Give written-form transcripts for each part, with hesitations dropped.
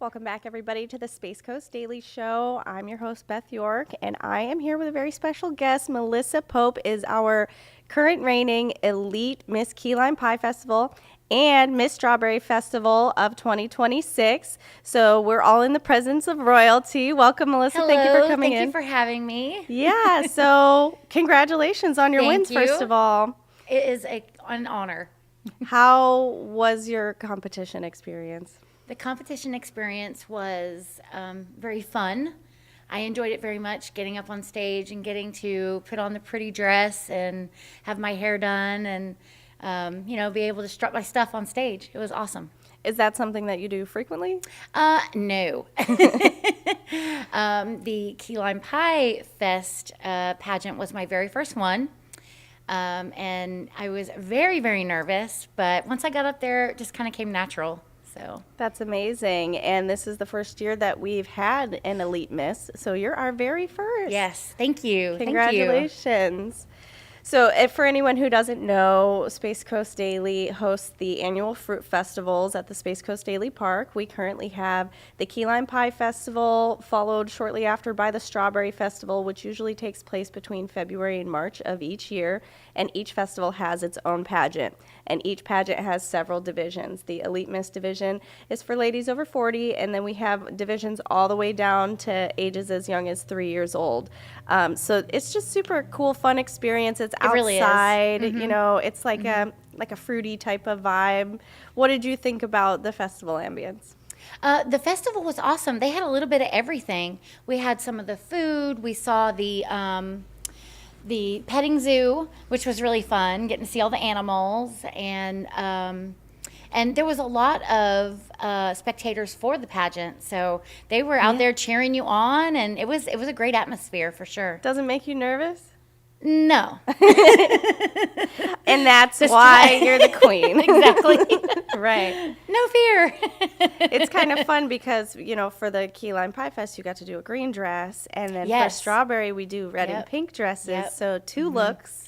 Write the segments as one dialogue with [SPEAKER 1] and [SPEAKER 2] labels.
[SPEAKER 1] Welcome back, everybody, to the Space Coast Daily Show. I'm your host, Beth York, and I am here with a very special guest. Melissa Pope is our current reigning Elite Miss Key Lime Pie Festival and Miss Strawberry Festival of 2026. So we're all in the presence of royalty. Welcome, Melissa.
[SPEAKER 2] Hello.
[SPEAKER 1] Thank you for coming in.
[SPEAKER 2] Thank you for having me.
[SPEAKER 1] Yeah, so congratulations on your
[SPEAKER 2] Thank
[SPEAKER 1] wins,
[SPEAKER 2] you.
[SPEAKER 1] first of all.
[SPEAKER 2] It is an honor.
[SPEAKER 1] How was your competition experience?
[SPEAKER 2] The competition experience was very fun. I enjoyed it very much, getting up on stage and getting to put on the pretty dress and have my hair done and, be able to strut my stuff on stage. It was awesome.
[SPEAKER 1] Is that something that you do frequently?
[SPEAKER 2] No. The Key Lime Pie Fest pageant was my very first one. And I was very, very nervous, but once I got up there, it just kind of came natural. So
[SPEAKER 1] That's amazing. And this is the first year that we've had an Elite Miss. So you're our very first.
[SPEAKER 2] yes, thank you.
[SPEAKER 1] Congratulations. So if for anyone who doesn't know, Space Coast Daily hosts the annual fruit festivals at the Space Coast Daily Park. We currently have the Key Lime Pie Festival, followed shortly after by the Strawberry Festival, which usually takes place between February and March of each year. And each festival has its own pageant. And each pageant has several divisions. The Elite Miss division is for ladies over 40, and then we have divisions all the way down to ages as young as 3 years old. So it's just super cool, fun experience. It's
[SPEAKER 2] It really is.
[SPEAKER 1] outside, it's like a fruity type of vibe. What did you think about the festival ambience?
[SPEAKER 2] The festival was awesome. They had a little bit of everything. We had some of the food. We saw the petting zoo, which was really fun, getting to see all the animals, and there was a lot of spectators for the pageant, so they were out there cheering you on, and it was a great atmosphere for sure.
[SPEAKER 1] Doesn't make you nervous?
[SPEAKER 2] No,
[SPEAKER 1] And that's
[SPEAKER 2] Just
[SPEAKER 1] why
[SPEAKER 2] try.
[SPEAKER 1] you're the queen.
[SPEAKER 2] exactly.
[SPEAKER 1] Right.
[SPEAKER 2] No fear.
[SPEAKER 1] It's kind of fun because, for the Key Lime Pie Fest, you got to do a green dress. And then for
[SPEAKER 2] Yes.
[SPEAKER 1] Strawberry, we do red and
[SPEAKER 2] Yep.
[SPEAKER 1] pink dresses.
[SPEAKER 2] Yep.
[SPEAKER 1] So two looks.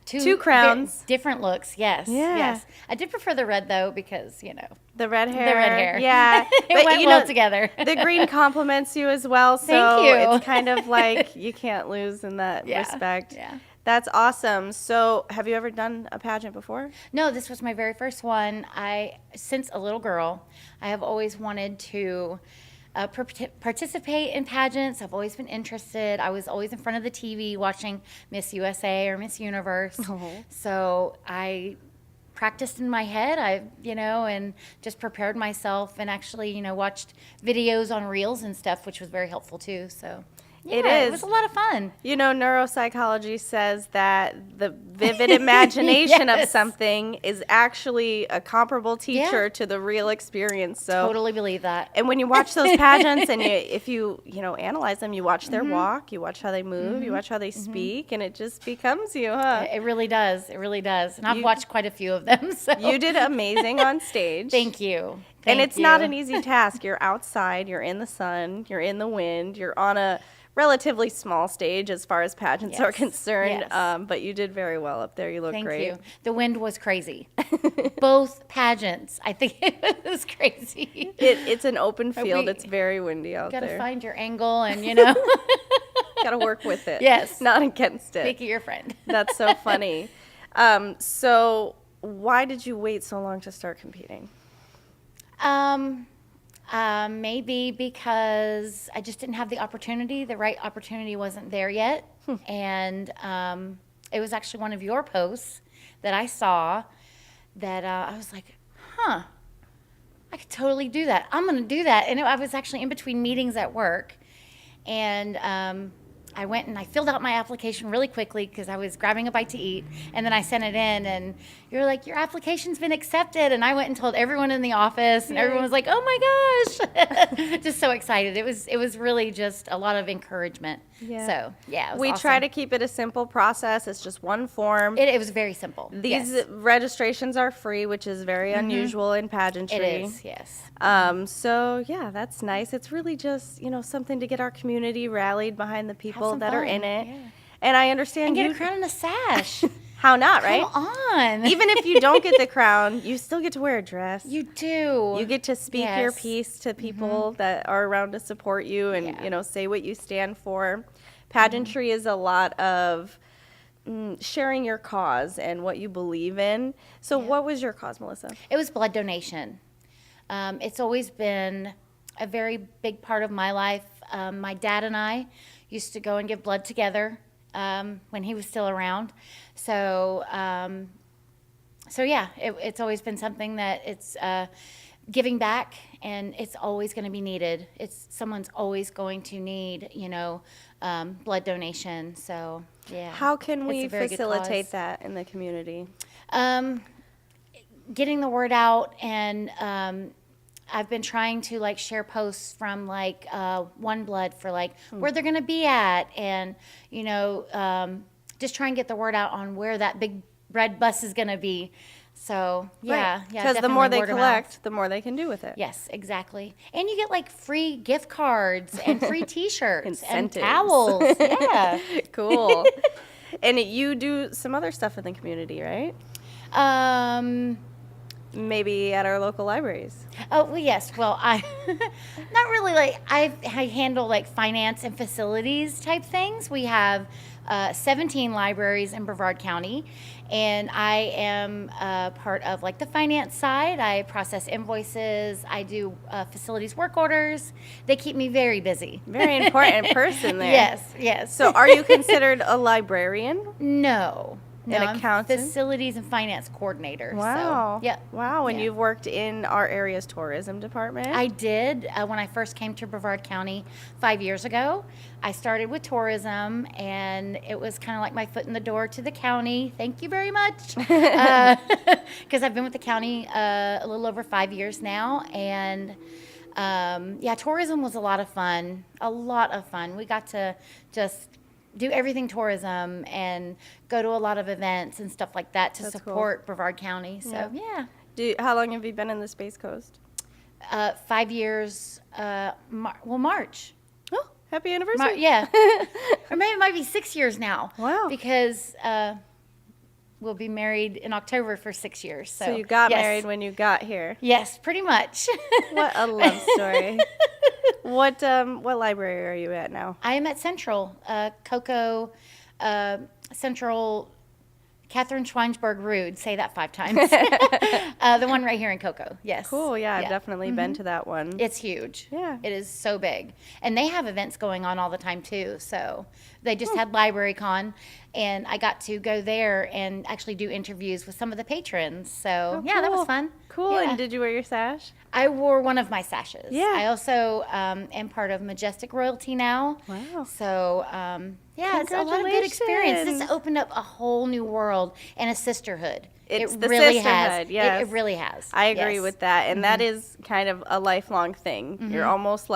[SPEAKER 1] Two
[SPEAKER 2] Two
[SPEAKER 1] crowns.
[SPEAKER 2] different looks. Yes,
[SPEAKER 1] Yeah.
[SPEAKER 2] yes. I did prefer the red though because
[SPEAKER 1] The red hair.
[SPEAKER 2] the red hair.
[SPEAKER 1] Yeah.
[SPEAKER 2] it went well together.
[SPEAKER 1] The green compliments you as well. So
[SPEAKER 2] Thank you.
[SPEAKER 1] it's kind of like you can't lose in that
[SPEAKER 2] Yeah,
[SPEAKER 1] respect.
[SPEAKER 2] yeah.
[SPEAKER 1] That's awesome. So have you ever done a pageant before?
[SPEAKER 2] No, this was my very first one. Since a little girl, I have always wanted to participate in pageants. I've always been interested. I was always in front of the TV watching Miss USA or Miss Universe. So I practiced in my head, and just prepared myself and actually, watched videos on reels and stuff, which was very helpful too. So
[SPEAKER 1] It
[SPEAKER 2] yeah,
[SPEAKER 1] is.
[SPEAKER 2] It was a lot of fun.
[SPEAKER 1] Neuropsychology says that the vivid imagination of
[SPEAKER 2] Yes.
[SPEAKER 1] something is actually a comparable teacher
[SPEAKER 2] Yeah.
[SPEAKER 1] to the real experience. So,
[SPEAKER 2] Totally believe that.
[SPEAKER 1] and when you watch those pageants and if you analyze them, you watch their
[SPEAKER 2] Mm-hmm.
[SPEAKER 1] walk, you watch how they move, you watch how they speak, and it just becomes you, huh?
[SPEAKER 2] It really does. It really does. And I've
[SPEAKER 1] You-
[SPEAKER 2] watched quite a few of them. So
[SPEAKER 1] You did amazing on stage.
[SPEAKER 2] Thank you.
[SPEAKER 1] And
[SPEAKER 2] Thank
[SPEAKER 1] it's not
[SPEAKER 2] you.
[SPEAKER 1] an easy task. You're outside, you're in the sun, you're in the wind, you're on a relatively small stage as far as pageants are
[SPEAKER 2] Yes.
[SPEAKER 1] concerned.
[SPEAKER 2] Yes.
[SPEAKER 1] But you did very well up there. You look
[SPEAKER 2] Thank
[SPEAKER 1] great.
[SPEAKER 2] you. The wind was crazy. Both pageants. I think it was crazy.
[SPEAKER 1] It's an open field.
[SPEAKER 2] we-
[SPEAKER 1] It's very windy out
[SPEAKER 2] Got to
[SPEAKER 1] there.
[SPEAKER 2] find your angle and,
[SPEAKER 1] Got to work with it.
[SPEAKER 2] Yes.
[SPEAKER 1] Not against it.
[SPEAKER 2] make it your friend.
[SPEAKER 1] That's so funny. So why did you wait so long to start competing?
[SPEAKER 2] Maybe because I just didn't have the opportunity. The right opportunity wasn't there yet. And it was actually one of your posts that I saw that I was like, I could totally do that. I'm going to do that. And I was actually in between meetings at work. And I went and I filled out my application really quickly because I was grabbing a bite to eat. And then I sent it in, and you're like, your application's been accepted. And I went and told everyone in the office, and everyone was like, oh my gosh. Just so excited. It was really just a lot of encouragement.
[SPEAKER 1] Yeah.
[SPEAKER 2] So, yeah, it was
[SPEAKER 1] We
[SPEAKER 2] awesome.
[SPEAKER 1] try to keep it a simple process. It's just one form.
[SPEAKER 2] It was very simple.
[SPEAKER 1] These
[SPEAKER 2] Yes.
[SPEAKER 1] registrations are free, which is very unusual in pageantry.
[SPEAKER 2] It is, yes.
[SPEAKER 1] So yeah, that's nice. It's really just, something to get our community rallied behind the people
[SPEAKER 2] some
[SPEAKER 1] that are
[SPEAKER 2] fun,
[SPEAKER 1] in it.
[SPEAKER 2] yeah.
[SPEAKER 1] And I understand
[SPEAKER 2] And get
[SPEAKER 1] you
[SPEAKER 2] a crown and a sash.
[SPEAKER 1] How not, right?
[SPEAKER 2] Come on.
[SPEAKER 1] Even if you don't get the crown, you still get to wear a dress.
[SPEAKER 2] You do.
[SPEAKER 1] You get to speak your
[SPEAKER 2] Yes.
[SPEAKER 1] piece to people that are around to support you and,
[SPEAKER 2] Yeah.
[SPEAKER 1] say what you stand for. Pageantry is a lot of sharing your cause and what you believe in. So what was your cause, Melissa?
[SPEAKER 2] It was blood donation. It's always been a very big part of my life. My dad and I used to go and give blood together when he was still around. So, it's always been something that it's giving back, and it's always going to be needed. Someone's always going to need, blood donation. So, yeah.
[SPEAKER 1] How can
[SPEAKER 2] It's
[SPEAKER 1] we
[SPEAKER 2] a very good
[SPEAKER 1] facilitate
[SPEAKER 2] cause.
[SPEAKER 1] that in the community?
[SPEAKER 2] Getting the word out, and I've been trying to share posts from One Blood for where they're going to be at, and just try and get the word out on where that big red bus is going to be. So yeah,
[SPEAKER 1] Because the more
[SPEAKER 2] definitely
[SPEAKER 1] they
[SPEAKER 2] word of mouth.
[SPEAKER 1] collect, the more they can do with it.
[SPEAKER 2] Yes, exactly. And you get free gift cards and free T-shirts and
[SPEAKER 1] Incentives.
[SPEAKER 2] towels. Yeah.
[SPEAKER 1] Cool. And you do some other stuff in the community, right? Maybe at our local libraries.
[SPEAKER 2] Oh, well, yes. Well, I not really I handle finance and facilities type things. We have 17 libraries in Brevard County, and I am part of the finance side. I process invoices. I do facilities work orders. They keep me very busy.
[SPEAKER 1] Very important person there.
[SPEAKER 2] Yes, yes.
[SPEAKER 1] So are you considered a librarian?
[SPEAKER 2] No. No,
[SPEAKER 1] An
[SPEAKER 2] I'm
[SPEAKER 1] accountant?
[SPEAKER 2] facilities and finance coordinator.
[SPEAKER 1] Wow.
[SPEAKER 2] So, yeah.
[SPEAKER 1] Wow. And
[SPEAKER 2] Yeah.
[SPEAKER 1] you've worked in our area's tourism department?
[SPEAKER 2] I did when I first came to Brevard County 5 years ago. I started with tourism, and it was kind of like my foot in the door to the county. Thank you very much. Because I've been with the county a little over 5 years now. And tourism was a lot of fun. A lot of fun. We got to just do everything tourism and go to a lot of events and stuff like that to
[SPEAKER 1] That's cool.
[SPEAKER 2] support Brevard County. So,
[SPEAKER 1] Yeah. How long have you been in the Space Coast?
[SPEAKER 2] 5 years, March.
[SPEAKER 1] Oh, happy anniversary.
[SPEAKER 2] Yeah. Or maybe it might be 6 years now.
[SPEAKER 1] Wow.
[SPEAKER 2] Because we'll be married in October for 6 years.
[SPEAKER 1] So you got
[SPEAKER 2] yes.
[SPEAKER 1] married when you got here.
[SPEAKER 2] Yes, pretty much.
[SPEAKER 1] What a love story. What library are you at now?
[SPEAKER 2] I am at Central, Cocoa, Central, Catherine Schweinsberg Rood. Say that 5 times. The one right here in Cocoa. Yes.
[SPEAKER 1] Cool. Yeah, I've definitely been to that one.
[SPEAKER 2] It's huge.
[SPEAKER 1] Yeah.
[SPEAKER 2] It is so big. And they have events going on all the time too. So they just had Library Con, and I got to go there and actually do interviews with some of the patrons. So yeah, that was
[SPEAKER 1] cool.
[SPEAKER 2] fun.
[SPEAKER 1] Cool.
[SPEAKER 2] Yeah.
[SPEAKER 1] And did you wear your sash?
[SPEAKER 2] I wore one of my sashes.
[SPEAKER 1] Yeah.
[SPEAKER 2] I also am part of Majestic Royalty now.
[SPEAKER 1] Wow.
[SPEAKER 2] So it's a lot of good experience. This
[SPEAKER 1] Congratulations.
[SPEAKER 2] opened up a whole new world and a sisterhood.
[SPEAKER 1] It's
[SPEAKER 2] it
[SPEAKER 1] the
[SPEAKER 2] really
[SPEAKER 1] sisterhood,
[SPEAKER 2] has.
[SPEAKER 1] yes.
[SPEAKER 2] It really has.
[SPEAKER 1] I agree
[SPEAKER 2] Yes.
[SPEAKER 1] with that. And that is kind of a lifelong thing. You're almost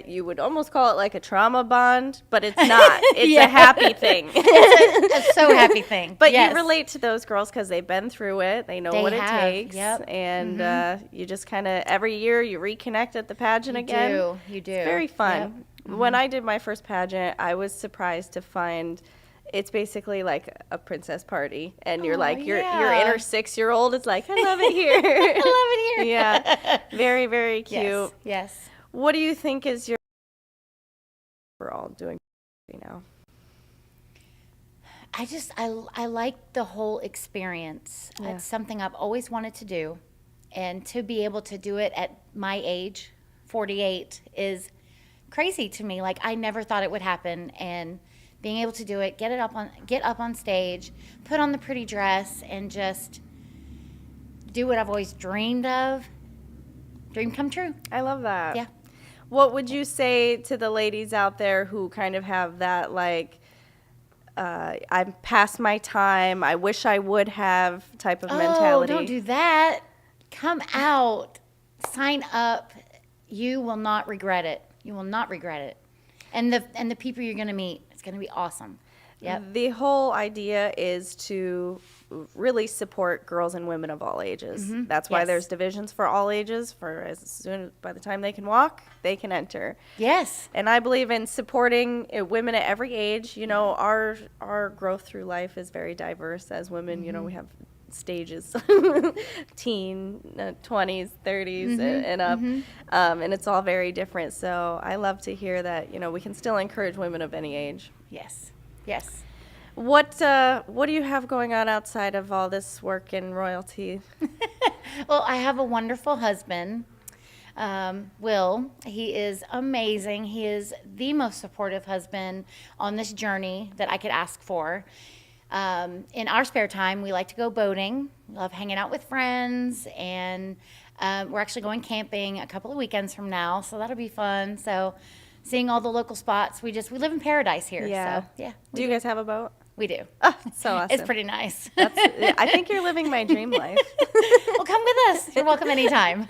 [SPEAKER 1] you would almost call it like a trauma bond, but it's not. It's
[SPEAKER 2] Yeah.
[SPEAKER 1] a happy thing.
[SPEAKER 2] It's a so happy thing.
[SPEAKER 1] But
[SPEAKER 2] Yes.
[SPEAKER 1] you relate to those girls because they've been through it. They know
[SPEAKER 2] They
[SPEAKER 1] what it
[SPEAKER 2] have,
[SPEAKER 1] takes.
[SPEAKER 2] yep.
[SPEAKER 1] And you just kind of, every year, you reconnect at the pageant again.
[SPEAKER 2] You do.
[SPEAKER 1] It's very fun. When I did my first pageant, I was surprised to find it's basically like a princess party. And you're
[SPEAKER 2] Oh,
[SPEAKER 1] your
[SPEAKER 2] yeah.
[SPEAKER 1] inner 6-year-old is like, I love it here.
[SPEAKER 2] I love it here.
[SPEAKER 1] Yeah. Very, very cute.
[SPEAKER 2] Yes. Yes.
[SPEAKER 1] What do you think is your overall doing now?
[SPEAKER 2] I like the whole experience.
[SPEAKER 1] Yeah.
[SPEAKER 2] It's something I've always wanted to do. And to be able to do it at my age, 48, is crazy to me. I never thought it would happen. And being able to do it, get up on stage, put on the pretty dress, and just do what I've always dreamed of. Dream come true.
[SPEAKER 1] I love that.
[SPEAKER 2] Yeah.
[SPEAKER 1] What would you say to the ladies out there who kind of have that, I'm past my time, I wish I would have type of mentality?
[SPEAKER 2] Oh, don't do that. Come out. Sign up. You will not regret it. You will not regret it. And the people you're going to meet, it's going to be awesome. Yep.
[SPEAKER 1] The whole idea is to really support girls and women of all ages. That's why
[SPEAKER 2] Yes.
[SPEAKER 1] there's divisions for all ages. For as soon by the time they can walk, they can enter.
[SPEAKER 2] Yes.
[SPEAKER 1] And I believe in supporting women at every age. You know, our growth through life is very diverse as women. You know, we have stages, teen, 20s, 30s, and up, and it's all very different. So I love to hear that, you know, we can still encourage women of any age.
[SPEAKER 2] Yes. Yes.
[SPEAKER 1] What do you have going on outside of all this work in royalty?
[SPEAKER 2] Well, I have a wonderful husband, Will. He is amazing. He is the most supportive husband on this journey that I could ask for. In our spare time, we like to go boating. We love hanging out with friends, and we're actually going camping a couple of weekends from now, so that'll be fun. So, seeing all the local spots, we live in paradise here.
[SPEAKER 1] Yeah.
[SPEAKER 2] So, yeah,
[SPEAKER 1] Do you guys have a boat?
[SPEAKER 2] we do.
[SPEAKER 1] Oh, so awesome.
[SPEAKER 2] It's pretty nice.
[SPEAKER 1] I think you're living my dream life.
[SPEAKER 2] Well, come with us. You're welcome anytime.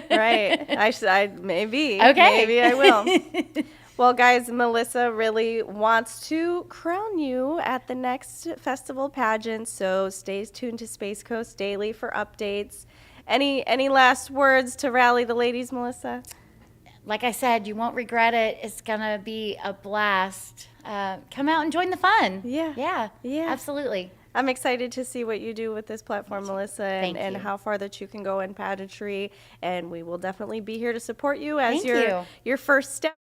[SPEAKER 1] Right. Maybe.
[SPEAKER 2] Okay.
[SPEAKER 1] Maybe I will. Well, guys, Melissa really wants to crown you at the next festival pageant, so stay tuned to Space Coast Daily for updates. Any last words to rally the ladies, Melissa?
[SPEAKER 2] Like I said, you won't regret it. It's going to be a blast. Come out and join the fun.
[SPEAKER 1] Yeah.
[SPEAKER 2] Yeah, absolutely.
[SPEAKER 1] I'm excited to see what you do with this platform, Melissa,
[SPEAKER 2] Thank
[SPEAKER 1] and
[SPEAKER 2] you.
[SPEAKER 1] how far that you can go in pageantry. And we will definitely be here to support you as
[SPEAKER 2] Thank you.
[SPEAKER 1] your first step.